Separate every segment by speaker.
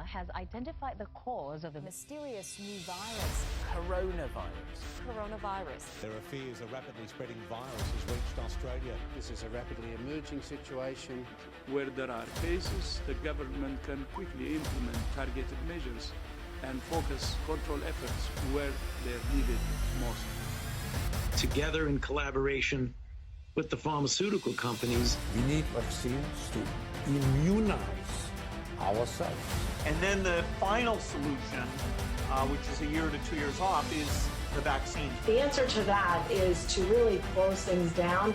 Speaker 1: has identified the cause of the
Speaker 2: mysterious new virus.
Speaker 3: Coronavirus.
Speaker 4: There are fears a rapidly spreading virus has reached Australia.
Speaker 5: This is a rapidly emerging situation.
Speaker 6: Where there are cases, the government can quickly implement targeted measures and focus control efforts where they're needed most.
Speaker 7: Together in collaboration with the pharmaceutical companies,
Speaker 8: we need vaccines to immunize ourselves.
Speaker 9: And then the final solution, which is a year to 2 years off, is the vaccine.
Speaker 10: The answer to that is to really close things down.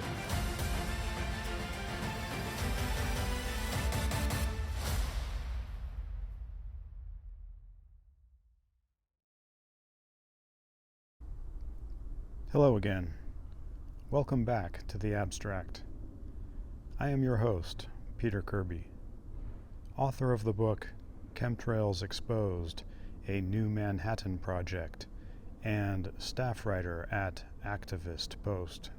Speaker 11: Hello again. Welcome back to The Abstract. I am your host, Peter Kirby, author of the book Chemtrails Exposed, a New Manhattan Project, and staff writer at Activist Post.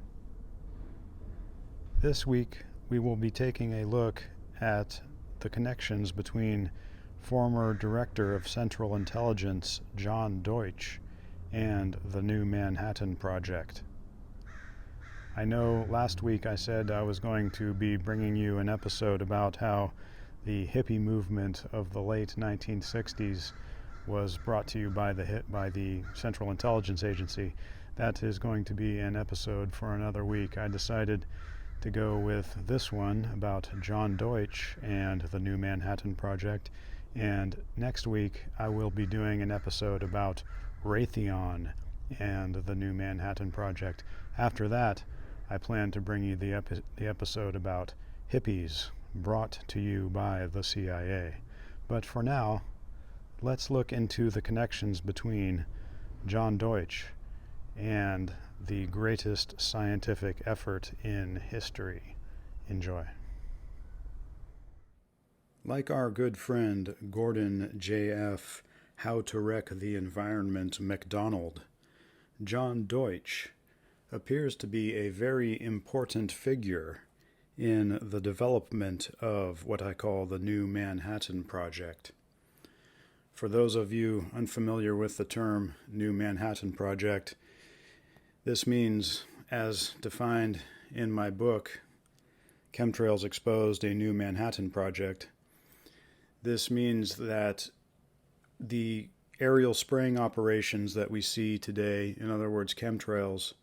Speaker 11: This week, we will be taking a look at the connections between former Director of Central Intelligence John Deutch and the New Manhattan Project. I know last week I said I was going to be bringing you an episode about how the hippie movement of the late 1960s was brought to you by the Central Intelligence Agency. That is going to be an episode for another week. I decided to go with this one about John Deutch and the New Manhattan Project, and next week I will be doing an episode about Raytheon and the New Manhattan Project. After that, I plan to bring you the episode about hippies brought to you by the CIA. But for now, let's look into the connections between John Deutch and the greatest scientific effort in history. Enjoy. Like our good friend Gordon J.F. How to Wreck the Environment MacDonald, John Deutch appears to be a very important figure in the development of what I call the New Manhattan Project. For those of you unfamiliar with the term New Manhattan Project, this means, as defined in my book, Chemtrails Exposed, a New Manhattan Project, this means that the aerial spraying operations that we see today, in other words, chemtrails,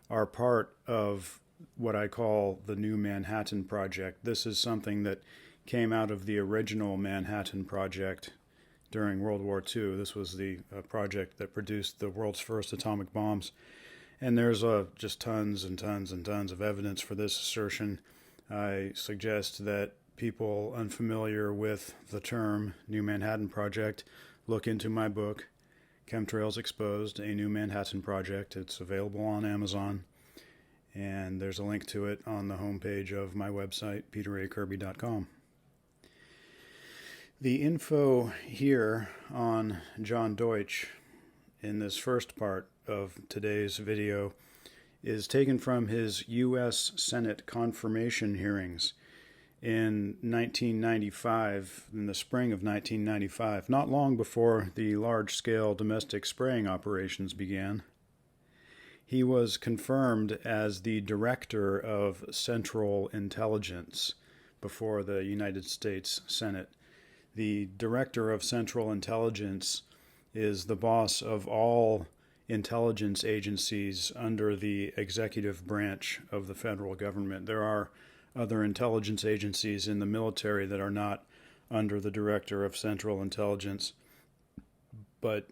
Speaker 11: are part of what I call the New Manhattan Project. This is something that came out of the original Manhattan Project during World War II. This was the project that produced the world's first atomic bombs. And there's just tons and tons and tons of evidence for this assertion. I suggest that people unfamiliar with the term New Manhattan Project look into my book, Chemtrails Exposed, a New Manhattan Project. It's available on Amazon, and there's a link to it on the homepage of my website, peterakirby.com. The info here on John Deutch in this first part of today's video is taken from his U.S. Senate confirmation hearings in 1995, in the spring of 1995, not long before the large-scale domestic spraying operations began. He was confirmed as the Director of Central Intelligence before the United States Senate. The Director of Central Intelligence is the boss of all intelligence agencies under the executive branch of the federal government. There are other intelligence agencies in the military that are not under the Director of Central Intelligence, but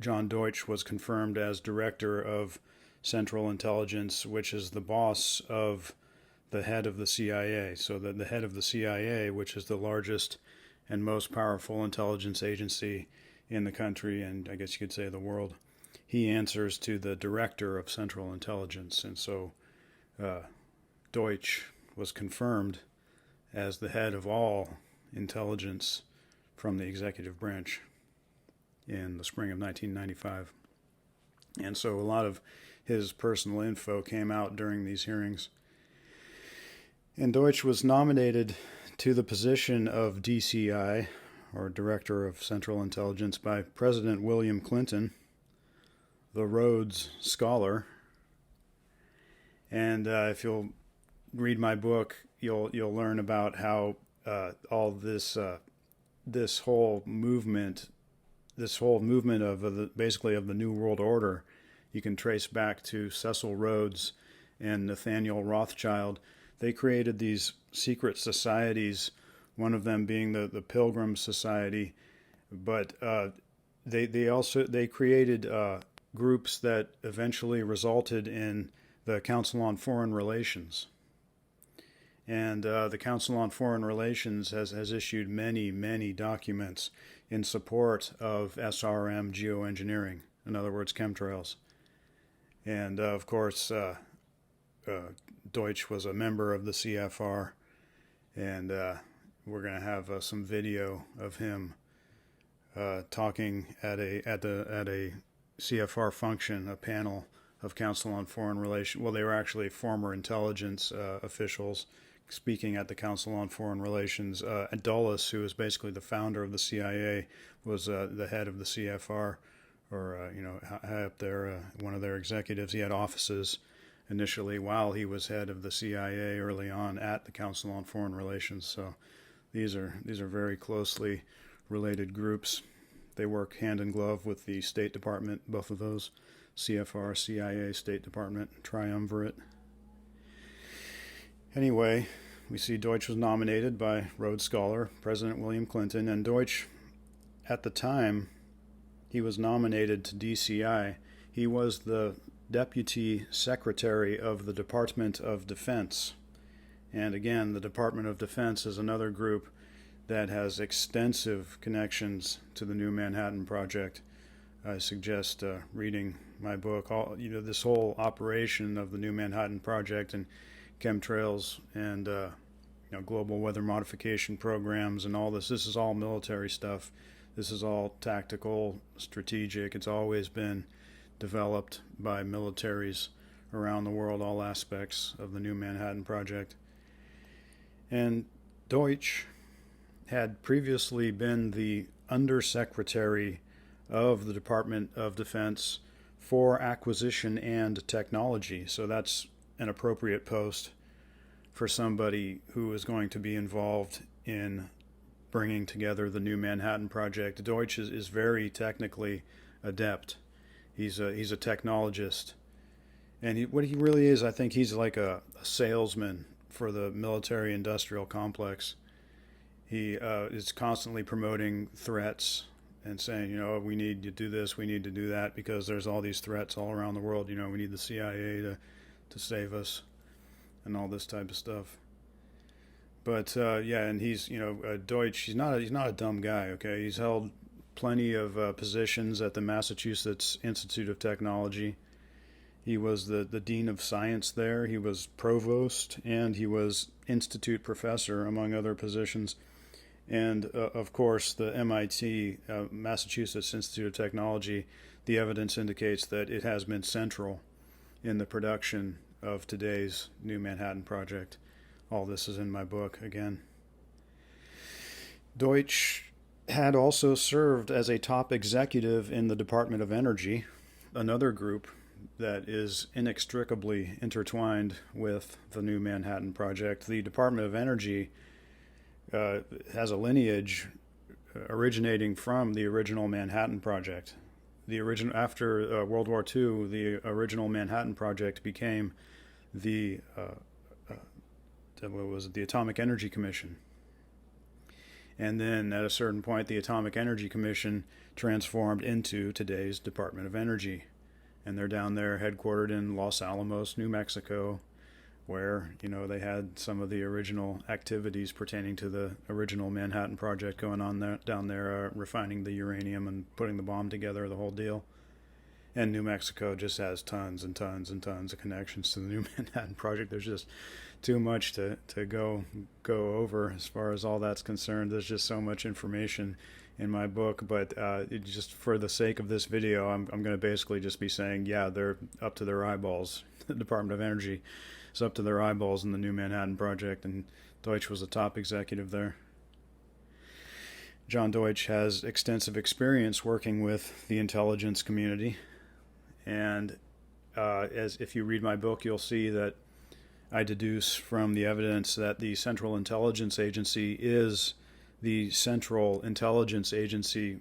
Speaker 11: John Deutch was confirmed as Director of Central Intelligence, which is the boss of the head of the CIA. So that the head of the CIA, which is the largest and most powerful intelligence agency in the country, and I guess you could say the world, he answers to the Director of Central Intelligence. And so Deutch was confirmed as the head of all intelligence from the executive branch in the spring of 1995. And so a lot of his personal info came out during these hearings. And Deutch was nominated to the position of DCI, or Director of Central Intelligence, by President William Clinton, the Rhodes Scholar. And if you'll read my book, you'll learn about how all this this whole movement of basically of the New World Order, you can trace back to Cecil Rhodes and Nathaniel Rothschild. They created these secret societies, one of them being the Pilgrim Society, but they created groups that eventually resulted in the Council on Foreign Relations. And the Council on Foreign Relations has issued many documents in support of SRM geoengineering, in other words, chemtrails. And of course, Deutch was a member of the CFR, and we're going to have some video of him talking at a CFR function, a panel of Council on Foreign Relations. Well, they were actually former intelligence officials speaking at the Council on Foreign Relations. Dulles, who was basically the founder of the CIA, was the head of the CFR, or high up there, one of their executives. He had offices initially while he was head of the CIA early on at the Council on Foreign Relations. So these are very closely related groups. They work hand in glove with the State Department, both of those, CFR, CIA, State Department, triumvirate. Anyway, we see Deutch was nominated by Rhodes Scholar, President William Clinton, and Deutch, at the time he was nominated to DCI, he was the Deputy Secretary of the Department of Defense. And again, the Department of Defense is another group that has extensive connections to the New Manhattan Project. I suggest reading my book. This whole operation of the New Manhattan Project and chemtrails and global weather modification programs and all this. This is all military stuff. This is all tactical, strategic. It's always been developed by militaries around the world, all aspects of the New Manhattan Project. And Deutch had previously been the Undersecretary of the Department of Defense for Acquisition and Technology. So that's an appropriate post for somebody who is going to be involved in bringing together the New Manhattan Project. Deutch is very technically adept. He's a technologist. And what he really is, I think he's like a salesman for the military-industrial complex. He is constantly promoting threats and saying, we need to do this, we need to do that, because there's all these threats all around the world. We need the CIA to save us and all this type of stuff. But and he's Deutch. He's not a dumb guy. Okay, he's held plenty of positions at the Massachusetts Institute of Technology. He was the dean of science there. He was provost, and he was institute professor, among other positions. And of course, the MIT, Massachusetts Institute of Technology, the evidence indicates that it has been central in the production of today's New Manhattan Project. All this is in my book again. Deutch had also served as a top executive in the Department of Energy, another group that is inextricably intertwined with the New Manhattan Project. The Department of Energy has a lineage originating from the original Manhattan Project. After World War II, the original Manhattan Project became the Atomic Energy Commission. And then at a certain point, the Atomic Energy Commission transformed into today's Department of Energy. And they're down there headquartered in Los Alamos, New Mexico, where, they had some of the original activities pertaining to the original Manhattan Project going on down there, refining the uranium and putting the bomb together, the whole deal. And New Mexico just has tons and tons and tons of connections to the New Manhattan Project. There's just too much to go over as far as all that's concerned. There's just so much information in my book, but just for the sake of this video, I'm going to basically just be saying, they're up to their eyeballs. The Department of Energy is up to their eyeballs in the New Manhattan Project, and Deutch was the top executive there. John Deutch has extensive experience working with the intelligence community, and as if you read my book, you'll see that I deduce from the evidence that the Central Intelligence Agency is the Central Intelligence Agency,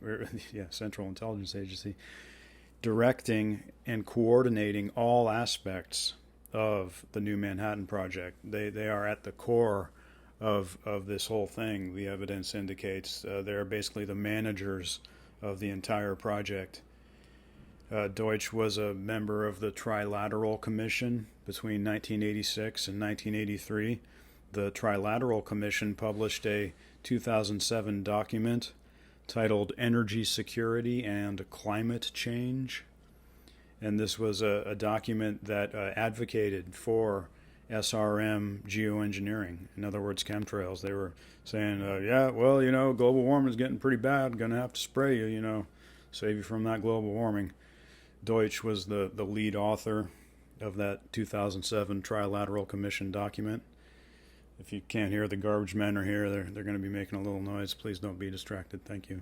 Speaker 11: directing and coordinating all aspects of the New Manhattan Project. They are at the core of this whole thing. The evidence indicates they're basically the managers of the entire project. Deutch was a member of the Trilateral Commission between 1986 and 1983. The Trilateral Commission published a 2007 document titled Energy Security and Climate Change. And this was a document that advocated for SRM geoengineering, in other words, chemtrails. They were saying, global warming is getting pretty bad, going to have to spray you, save you from that global warming. Deutch was the lead author of that 2007 Trilateral Commission document. If you can't hear, the garbage men are here. They're going to be making a little noise. Please don't be distracted. Thank you.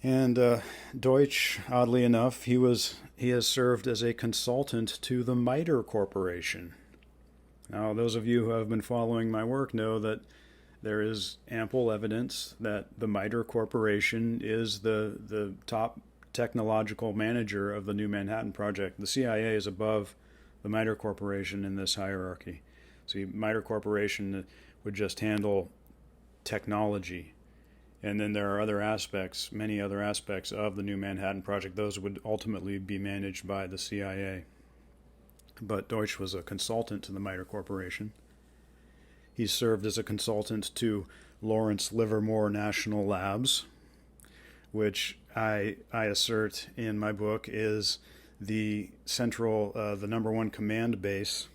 Speaker 11: And Deutch, oddly enough, he has served as a consultant to the MITRE Corporation. Now, those of you who have been following my work know that there is ample evidence that the MITRE Corporation is the top technological manager of the New Manhattan Project. The CIA is above the MITRE Corporation in this hierarchy. See, MITRE Corporation would just handle technology. And then there are other aspects, many other aspects of the New Manhattan Project. Those would ultimately be managed by the CIA. But Deutch was a consultant to the MITRE Corporation. He served as a consultant to Lawrence Livermore National Labs, which I assert in my book is the number one command base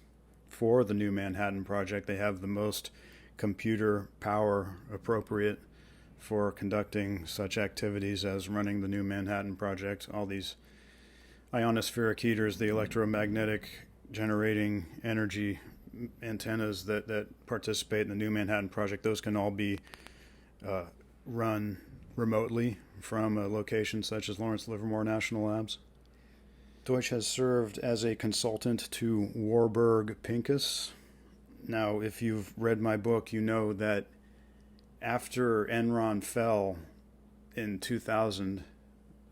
Speaker 11: for the New Manhattan Project. They have the most computer power appropriate for conducting such activities as running the New Manhattan Project. All these ionospheric heaters, the electromagnetic generating energy antennas that participate in the New Manhattan Project, those can all be run remotely from a location such as Lawrence Livermore National Labs. Deutch has served as a consultant to Warburg Pincus. Now, if you've read my book, you know that after Enron fell in 2000,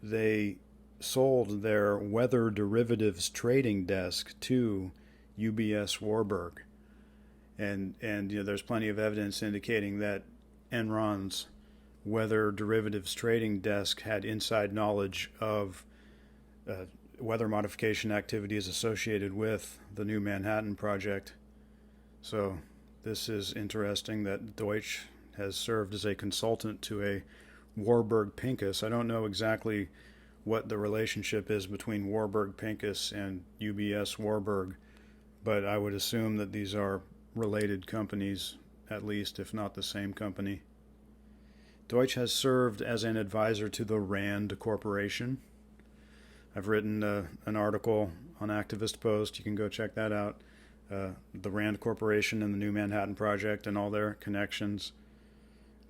Speaker 11: they sold their weather derivatives trading desk to UBS Warburg. And there's plenty of evidence indicating that Enron's weather derivatives trading desk had inside knowledge of weather modification activities associated with the New Manhattan Project. So this is interesting that Deutch has served as a consultant to a Warburg Pincus. I don't know exactly what the relationship is between Warburg Pincus and UBS Warburg, but I would assume that these are related companies, at least, if not the same company. Deutch has served as an advisor to the RAND Corporation. I've written an article on Activist Post. You can go check that out. The RAND Corporation and the New Manhattan Project and all their connections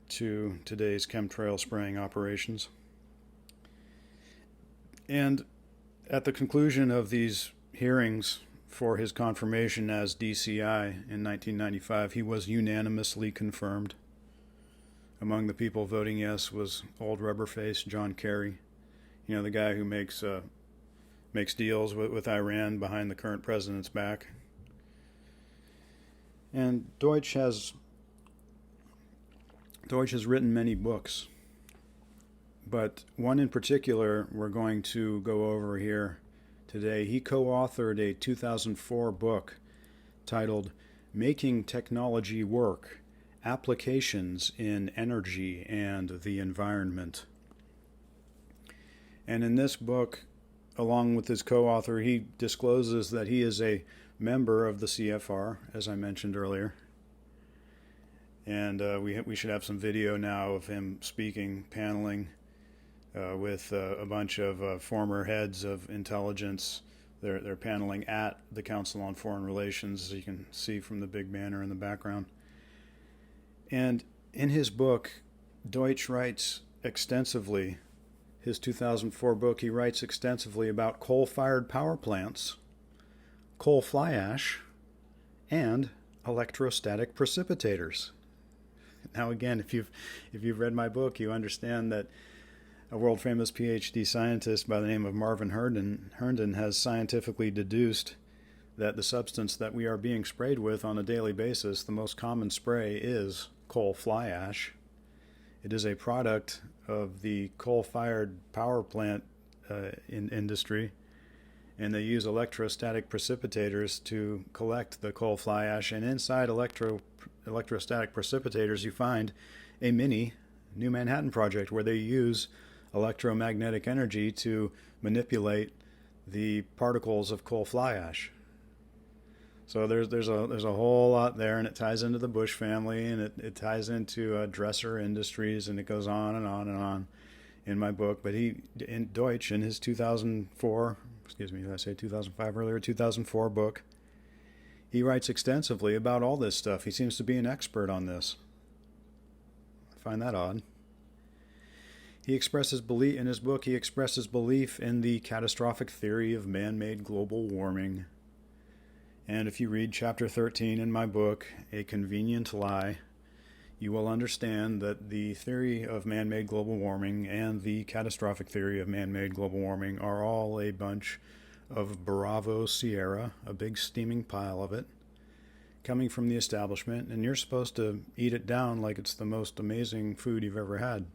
Speaker 11: to today's chemtrail spraying operations. And at the conclusion of these hearings for his confirmation as DCI in 1995, he was unanimously confirmed. Among the people voting yes was old rubber-faced John Kerry, the guy who makes deals with Iran behind the current president's back. And Deutch has written many books, but one in particular we're going to go over here today. He co-authored a 2004 book titled Making Technology Work: Applications in Energy and the Environment. And in this book, along with his co-author, he discloses that he is a member of the CFR, as I mentioned earlier. And we should have some video now of him speaking, paneling with a bunch of former heads of intelligence. They're paneling at the Council on Foreign Relations, as you can see from the big banner in the background. And in his book, Deutch writes extensively, his 2004 book, he writes extensively about coal-fired power plants, coal fly ash, and electrostatic precipitators. Now again, if you've read my book, you understand that a world-famous PhD scientist by the name of Marvin Herndon has scientifically deduced that the substance that we are being sprayed with on a daily basis, the most common spray, is coal fly ash. It is a product of the coal-fired power plant industry, and they use electrostatic precipitators to collect the coal fly ash. And inside electrostatic precipitators, you find a mini New Manhattan Project where they use electromagnetic energy to manipulate the particles of coal fly ash. So there's a whole lot there, and it ties into the Bush family, and it ties into Dresser Industries, and it goes on and on and on in my book. But Deutch, in his 2004, did I say 2005 earlier? 2004 book, he writes extensively about all this stuff. He seems to be an expert on this. I find that odd. He expresses belief in his book. He expresses belief in the catastrophic theory of man-made global warming. And if you read chapter 13 in my book, A Convenient Lie, you will understand that the theory of man-made global warming and the catastrophic theory of man-made global warming are all a bunch of Bravo Sierra, a big steaming pile of it, coming from the establishment, and you're supposed to eat it down like it's the most amazing food you've ever had.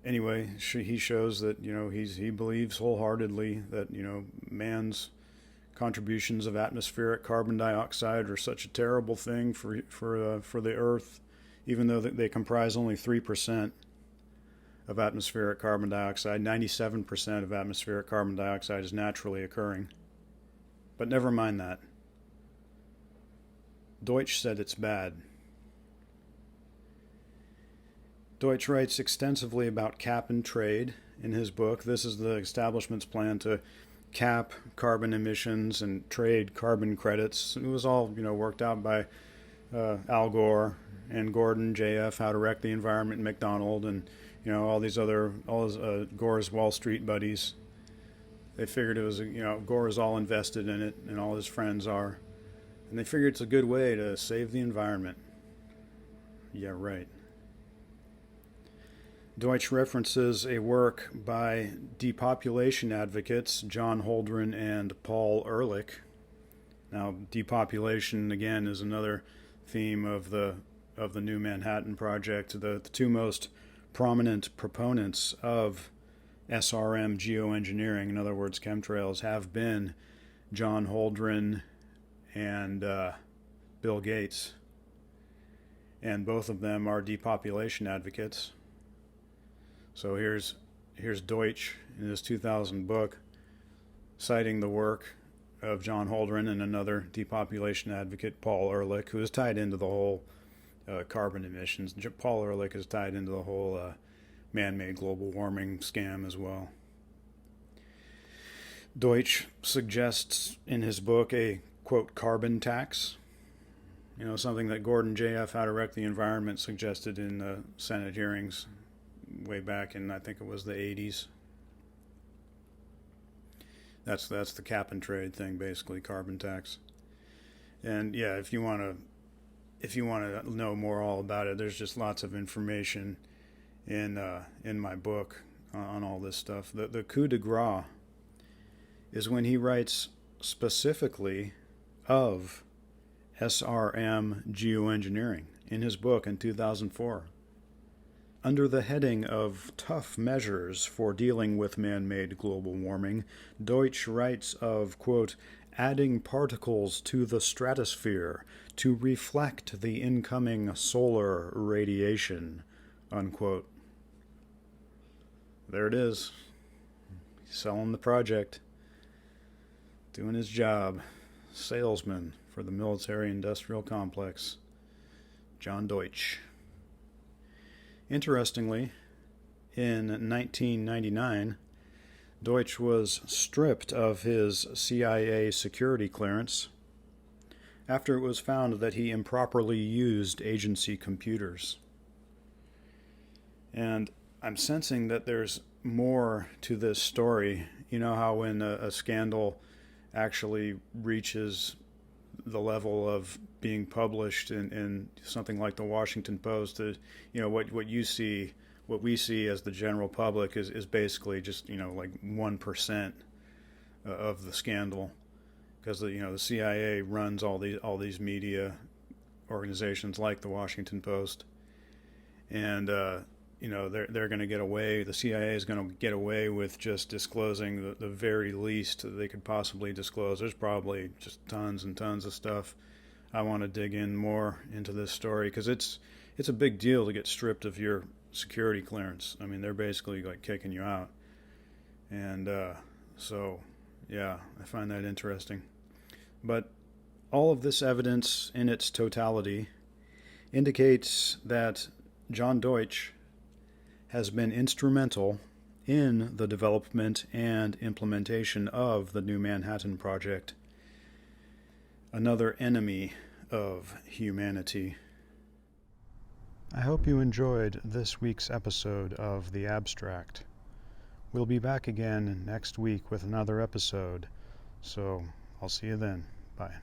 Speaker 11: Anyway, he shows that, he believes wholeheartedly that, man's contributions of atmospheric carbon dioxide are such a terrible thing for the Earth, even though they comprise only 3% of atmospheric carbon dioxide. 97% of atmospheric carbon dioxide is naturally occurring. But never mind that. Deutch said it's bad. Deutch writes extensively about cap and trade in his book. This is the establishment's plan to cap carbon emissions and trade carbon credits. It was all, worked out by Al Gore and Gordon JF, How to Wreck the Environment, McDonald, and all his Gore's Wall Street buddies. They figured it was, Gore is all invested in it, and all his friends are, and they figured it's a good way to save the environment. Yeah, right. Deutch references a work by depopulation advocates John Holdren and Paul Ehrlich. Now, depopulation, again, is another theme of the New Manhattan Project. The two most prominent proponents of SRM geoengineering, in other words, chemtrails, have been John Holdren and Bill Gates. And both of them are depopulation advocates. So here's Deutch in his 2000 book citing the work of John Holdren and another depopulation advocate, Paul Ehrlich, who is tied into the whole carbon emissions. Paul Ehrlich is tied into the whole man-made global warming scam as well. Deutch suggests in his book a, quote, carbon tax, something that Gordon JF, How to Wreck the Environment, suggested in the Senate hearings way back in, I think it was the 80s. That's the cap and trade thing, basically, carbon tax. And yeah, if you want to know more all about it, there's just lots of information in my book on all this stuff. The coup de grace is when he writes specifically of SRM geoengineering in his book in 2004. Under the heading of Tough Measures for Dealing with Man-Made Global Warming, Deutch writes of, quote, adding particles to the stratosphere to reflect the incoming solar radiation, unquote. There it is. He's selling the project. Doing his job. Salesman for the military-industrial complex. John Deutch. Interestingly, in 1999, Deutch was stripped of his CIA security clearance after it was found that he improperly used agency computers. And I'm sensing that there's more to this story. You know how when a scandal actually reaches the level of being published in something like the Washington Post, what you see, what we see as the general public is basically just, like 1% of the scandal, because the CIA runs all these media organizations like the Washington Post, and they're going to get away. The CIA is going to get away with just disclosing the very least that they could possibly disclose. There's probably just tons and tons of stuff. I want to dig in more into this story because it's a big deal to get stripped of your security clearance. I mean, they're basically like kicking you out, and so yeah, I find that interesting. But all of this evidence in its totality indicates that John Deutch has been instrumental in the development and implementation of the New Manhattan Project, another enemy of humanity. I hope you enjoyed this week's episode of The Abstract. We'll be back again next week with another episode, so I'll see you then. Bye.